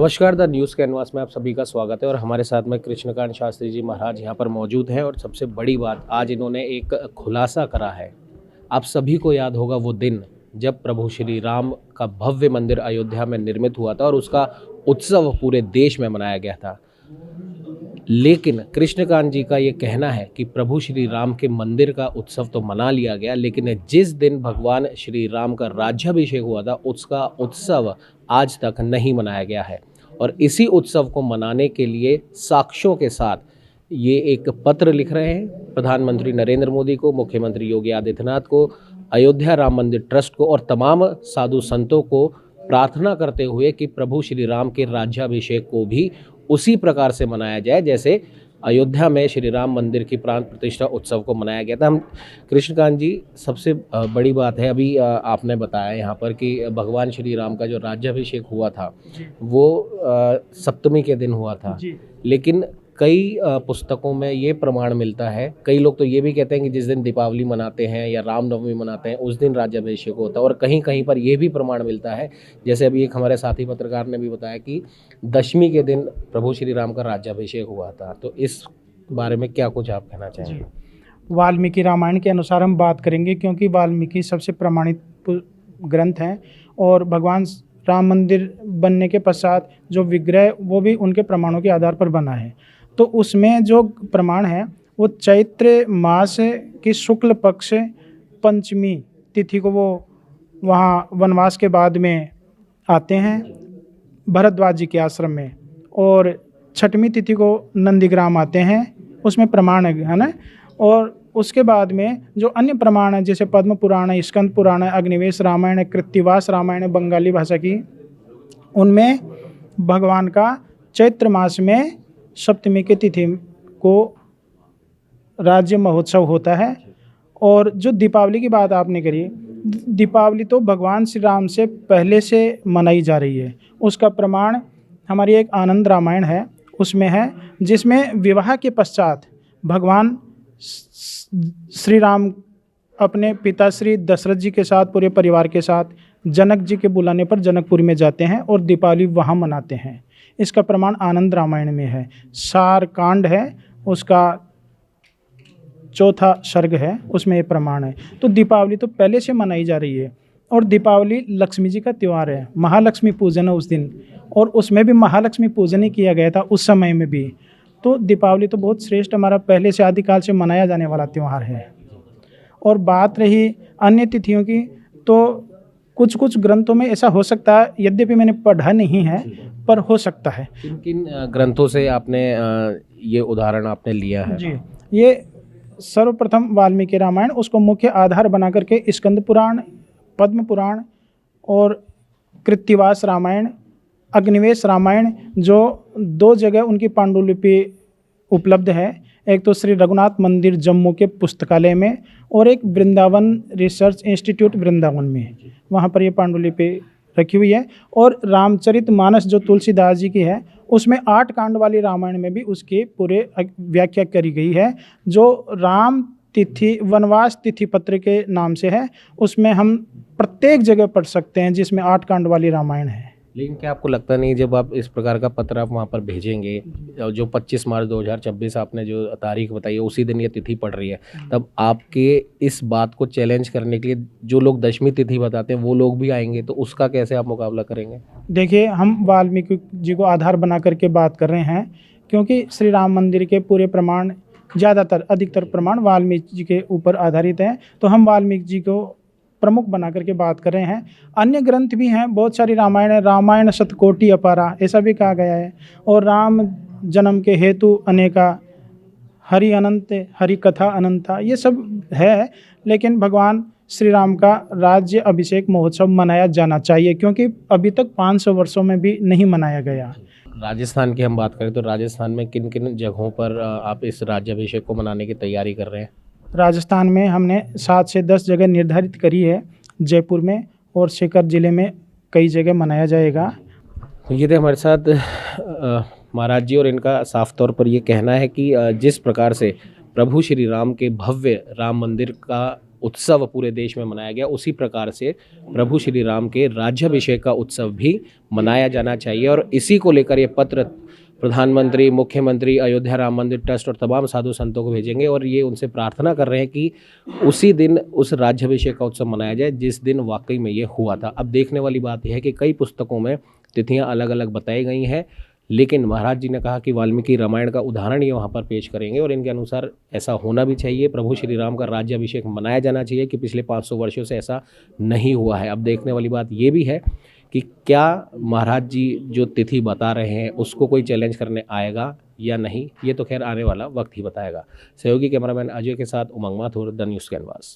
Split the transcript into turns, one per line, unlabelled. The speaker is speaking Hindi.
नमस्कार, द न्यूज़ कैनवास में आप सभी का स्वागत है। और हमारे साथ में कृष्णकांत शास्त्री जी महाराज यहाँ पर मौजूद हैं। और सबसे बड़ी बात, आज इन्होंने एक खुलासा करा है। आप सभी को याद होगा वो दिन जब प्रभु श्री राम का भव्य मंदिर अयोध्या में निर्मित हुआ था और उसका उत्सव पूरे देश में मनाया गया था। लेकिन कृष्णकांत जी का ये कहना है कि प्रभु श्री राम के मंदिर का उत्सव तो मना लिया गया, लेकिन जिस दिन भगवान श्री राम का राज्याभिषेक हुआ था उसका उत्सव आज तक नहीं मनाया गया है। और इसी उत्सव को मनाने के लिए साक्ष्यों के साथ ये एक पत्र लिख रहे हैं प्रधानमंत्री नरेंद्र मोदी को, मुख्यमंत्री योगी आदित्यनाथ को, अयोध्या राम मंदिर ट्रस्ट को और तमाम साधु संतों को, प्रार्थना करते हुए कि प्रभु श्री राम के राज्याभिषेक को भी उसी प्रकार से मनाया जाए जैसे अयोध्या में श्री राम मंदिर की प्राण प्रतिष्ठा उत्सव को मनाया गया था। हम कृष्णकांत जी, सबसे बड़ी बात है, अभी आपने बताया यहाँ पर कि भगवान श्री राम का जो राज्याभिषेक हुआ था वो सप्तमी के दिन हुआ था। लेकिन कई पुस्तकों में ये प्रमाण मिलता है, कई लोग तो ये भी कहते हैं कि जिस दिन दीपावली मनाते हैं या रामनवमी मनाते हैं उस दिन राज्याभिषेक होता है। और कहीं कहीं पर यह भी प्रमाण मिलता है, जैसे अभी एक हमारे साथी पत्रकार ने भी बताया कि दशमी के दिन प्रभु श्री राम का राज्याभिषेक हुआ था। तो इस बारे में क्या कुछ आप कहना चाहेंगे?
वाल्मीकि रामायण के अनुसार हम बात करेंगे, क्योंकि वाल्मीकि सबसे प्रमाणित ग्रंथ हैं और भगवान राम मंदिर बनने के पश्चात जो विग्रह वो भी उनके प्रमाणों के आधार पर बना है। तो उसमें जो प्रमाण है वो चैत्र मास की शुक्ल पक्ष पंचमी तिथि को वो वहाँ वनवास के बाद में आते हैं भरद्वाज जी के आश्रम में, और छठवीं तिथि को नंदीग्राम आते हैं, उसमें प्रमाण है ना। और उसके बाद में जो अन्य प्रमाण है जैसे पद्म पुराण है, स्कंद पुराण है, अग्निवेश रामायण है, कृत्तिवास रामायण है बंगाली भाषा की, उनमें भगवान का चैत्र मास में सप्तमी की तिथि को राज्य महोत्सव होता है। और जो दीपावली की बात आपने करी, दीपावली तो भगवान श्री राम से पहले से मनाई जा रही है। उसका प्रमाण हमारी एक आनंद रामायण है, उसमें है, जिसमें विवाह के पश्चात भगवान श्री राम अपने पिता श्री दशरथ जी के साथ, पूरे परिवार के साथ जनक जी के बुलाने पर जनकपुरी में जाते हैं और दीपावली वहाँ मनाते हैं। इसका प्रमाण आनंद रामायण में है। सार कांड है, उसका चौथा सर्ग है, उसमें ये प्रमाण है। तो दीपावली तो पहले से मनाई जा रही है। और दीपावली लक्ष्मी जी का त्यौहार है, महालक्ष्मी पूजन है उस दिन, और उसमें भी महालक्ष्मी पूजन ही किया गया था उस समय में भी। तो दीपावली तो बहुत श्रेष्ठ, हमारा पहले से आदिकाल से मनाया जाने वाला त्यौहार है। और बात रही अन्य तिथियों की, तो कुछ कुछ ग्रंथों में ऐसा हो सकता है, यद्यपि मैंने पढ़ा नहीं है, पर हो सकता है।
किन किन ग्रंथों से आपने ये उदाहरण आपने लिया है?
जी, ये सर्वप्रथम वाल्मीकि रामायण, उसको मुख्य आधार बना करके स्कंद पुराण, पद्म पुराण और कृत्तिवास रामायण, अग्निवेश रामायण, जो दो जगह उनकी पांडुलिपि उपलब्ध है, एक तो श्री रघुनाथ मंदिर जम्मू के पुस्तकालय में और एक वृंदावन रिसर्च इंस्टीट्यूट वृंदावन में, वहाँ पर ये पांडुलिपि रखी हुई है। और रामचरितमानस जो तुलसीदास जी की है, उसमें 8 कांड वाली रामायण में भी उसकी पूरे व्याख्या करी गई है, जो राम तिथि वनवास तिथि पत्र के नाम से है। उसमें हम प्रत्येक जगह पढ़ सकते हैं जिसमें 8 कांड वाली रामायण है।
लेकिन क्या आपको लगता नहीं, जब आप इस प्रकार का पत्र आप वहाँ पर भेजेंगे, जो 25 मार्च 2026 आपने जो तारीख बताई है उसी दिन ये तिथि पड़ रही है, तब आपके इस बात को चैलेंज करने के लिए जो लोग दशमी तिथि बताते हैं वो लोग भी आएंगे, तो उसका कैसे आप मुकाबला करेंगे?
देखिए, हम वाल्मीकि जी को आधार बना करके बात कर रहे हैं, क्योंकि श्री राम मंदिर के पूरे प्रमाण, ज़्यादातर अधिकतर प्रमाण वाल्मीकि जी के ऊपर आधारित हैं, तो हम वाल्मीकि जी को प्रमुख बना करके बात कर रहे हैं। अन्य ग्रंथ भी हैं, बहुत सारी रामायण है, रामायण शतकोटि अपारा ऐसा भी कहा गया है। और राम जन्म के हेतु अनेका, हरि अनंत, हरि कथा अनंता, ये सब है। लेकिन भगवान श्री राम का राज्य अभिषेक महोत्सव मनाया जाना चाहिए, क्योंकि अभी तक 500 वर्षों में भी नहीं मनाया गया।
राजस्थान की हम बात करें तो राजस्थान में किन किन जगहों पर आप इस राज्याभिषेक को मनाने की तैयारी कर रहे हैं?
राजस्थान में हमने 7 से 10 जगह निर्धारित करी है, जयपुर में और सीकर जिले में कई जगह मनाया जाएगा।
ये थे हमारे साथ महाराज जी, और इनका साफ तौर पर ये कहना है कि जिस प्रकार से प्रभु श्री राम के भव्य राम मंदिर का उत्सव पूरे देश में मनाया गया, उसी प्रकार से प्रभु श्री राम के राज्याभिषेक का उत्सव भी मनाया जाना चाहिए। और इसी को लेकर ये पत्र प्रधानमंत्री, मुख्यमंत्री, अयोध्या राम मंदिर ट्रस्ट और तमाम साधु संतों को भेजेंगे और ये उनसे प्रार्थना कर रहे हैं कि उसी दिन उस राज्याभिषेक का उत्सव मनाया जाए जिस दिन वाकई में ये हुआ था। अब देखने वाली बात यह है कि कई पुस्तकों में तिथियां अलग अलग बताई गई हैं, लेकिन महाराज जी ने कहा कि वाल्मीकि रामायण का उदाहरण ये वहाँ पर पेश करेंगे और इनके अनुसार ऐसा होना भी चाहिए। प्रभु श्री राम का राज्याभिषेक मनाया जाना चाहिए कि पिछले 500 वर्षों से ऐसा नहीं हुआ है। अब देखने वाली बात ये भी है कि क्या महाराज जी जो तिथि बता रहे हैं उसको कोई चैलेंज करने आएगा या नहीं, ये तो खैर आने वाला वक्त ही बताएगा। सहयोगी कैमरामैन अजय के साथ उमंग माथुर, द न्यूज़ कैनवास।